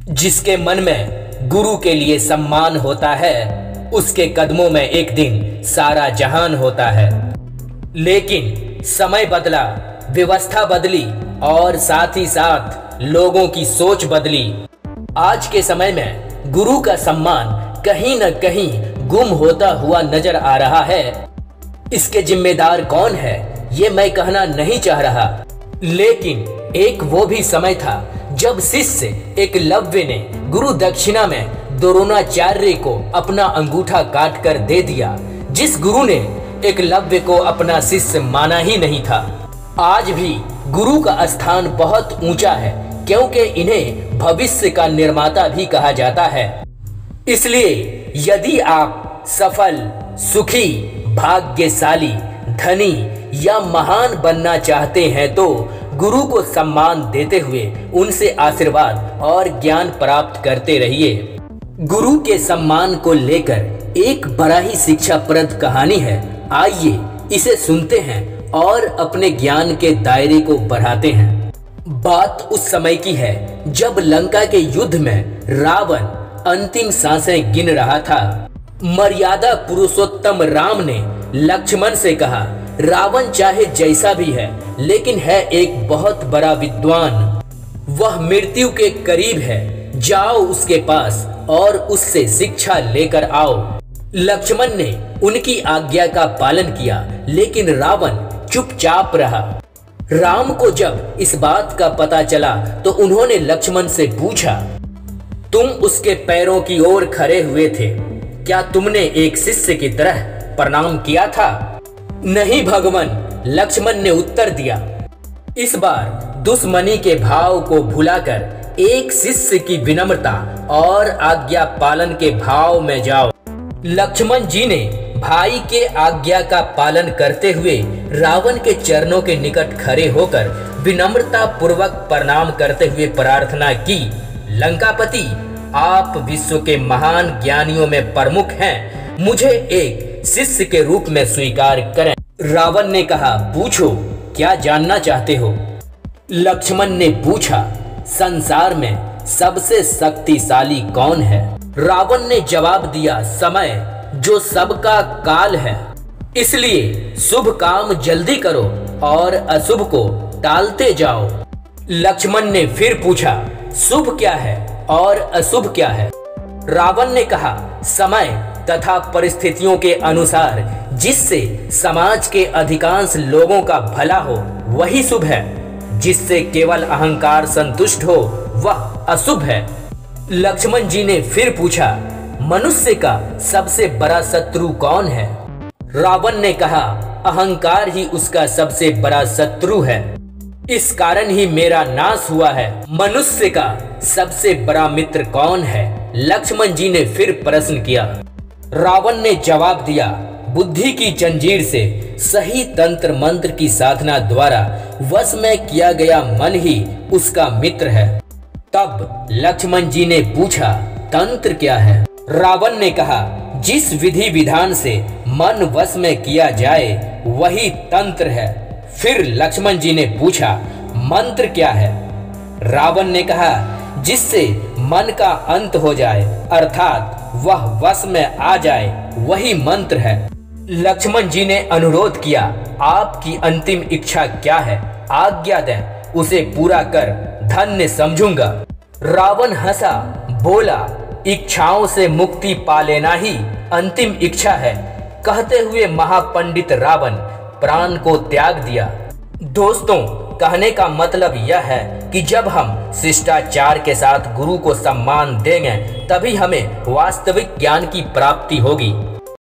जिसके मन में गुरु के लिए सम्मान होता है, उसके कदमों में एक दिन सारा जहान होता है। लेकिन समय बदला, व्यवस्था बदली और साथ ही साथ लोगों की सोच बदली। आज के समय में गुरु का सम्मान कहीं न कहीं गुम होता हुआ नजर आ रहा है। इसके जिम्मेदार कौन है, ये मैं कहना नहीं चाह रहा, लेकिन एक वो भी समय था जब शिष्य एकलव्य ने गुरु दक्षिणा में द्रोणाचार्य को अपना अंगूठा काट कर दे दिया। जिस गुरु ने एकलव्य को अपना शिष्य माना ही नहीं था। आज भी गुरु का स्थान बहुत ऊंचा है, क्योंकि इन्हें भविष्य का निर्माता भी कहा जाता है। इसलिए यदि आप सफल, सुखी, भाग्यशाली, धनी या महान बनना चाहते हैं तो गुरु को सम्मान देते हुए उनसे आशीर्वाद और ज्ञान प्राप्त करते रहिए। गुरु के सम्मान को लेकर एक बड़ा ही शिक्षाप्रद कहानी है। आइए इसे सुनते हैं और अपने ज्ञान के दायरे को बढ़ाते हैं। बात उस समय की है जब लंका के युद्ध में रावण अंतिम सांसें गिन रहा था। मर्यादा पुरुषोत्तम राम ने लक्ष्मण से कहा, रावण चाहे जैसा भी है, लेकिन है एक बहुत बड़ा विद्वान। वह मृत्यु के करीब है, जाओ उसके पास और उससे शिक्षा लेकर आओ। लक्ष्मण ने उनकी आज्ञा का पालन किया, लेकिन रावण चुपचाप रहा। राम को जब इस बात का पता चला तो उन्होंने लक्ष्मण से पूछा, तुम उसके पैरों की ओर खड़े हुए थे, क्या तुमने एक शिष्य की तरह प्रणाम किया था? नहीं भगवान, लक्ष्मण ने उत्तर दिया। इस बार दुश्मनी के भाव को भुलाकर एक शिष्य की विनम्रता और आज्ञा पालन के भाव में जाओ। लक्ष्मण जी ने भाई के आज्ञा का पालन करते हुए रावण के चरणों के निकट खड़े होकर विनम्रता पूर्वक प्रणाम करते हुए प्रार्थना की, लंकापति, आप विश्व के महान ज्ञानियों में प्रमुख हैं, मुझे एक शिष्य के रूप में स्वीकार करें। रावण ने कहा, पूछो, क्या जानना चाहते हो? लक्ष्मण ने पूछा, संसार में सबसे शक्तिशाली कौन है? रावण ने जवाब दिया, समय, जो सबका काल है। इसलिए शुभ काम जल्दी करो और अशुभ को टालते जाओ। लक्ष्मण ने फिर पूछा, शुभ क्या है और अशुभ क्या है? रावण ने कहा, समय तथा परिस्थितियों के अनुसार जिससे समाज के अधिकांश लोगों का भला हो वही शुभ है, जिससे केवल अहंकार संतुष्ट हो वह अशुभ है। लक्ष्मण जी ने फिर पूछा, मनुष्य का सबसे बड़ा शत्रु कौन है? रावण ने कहा, अहंकार ही उसका सबसे बड़ा शत्रु है, इस कारण ही मेरा नाश हुआ है। मनुष्य का सबसे बड़ा मित्र कौन है? लक्ष्मण जी ने फिर प्रश्न किया। रावण ने जवाब दिया, बुद्धि की जंजीर से सही तंत्र मंत्र की साधना द्वारा वश में किया गया मन ही उसका मित्र है। तब लक्ष्मण जी ने पूछा, तंत्र क्या है? रावण ने कहा, जिस विधि विधान से मन वश में किया जाए वही तंत्र है। फिर लक्ष्मण जी ने पूछा, मंत्र क्या है? रावण ने कहा, जिससे मन का अंत हो जाए, अर्थात वह वश में आ जाए, वही मंत्र है। लक्ष्मण जी ने अनुरोध किया, आपकी अंतिम इच्छा क्या है? आज्ञा दें, उसे पूरा कर धन्य समझूंगा। रावण हंसा, बोला, इच्छाओं से मुक्ति पा लेना ही अंतिम इच्छा है। कहते हुए महापंडित रावण प्राण को त्याग दिया। दोस्तों, कहने का मतलब यह है कि जब हम शिष्टाचार के साथ गुरु को सम्मान देंगे, तभी हमें वास्तविक ज्ञान की प्राप्ति होगी।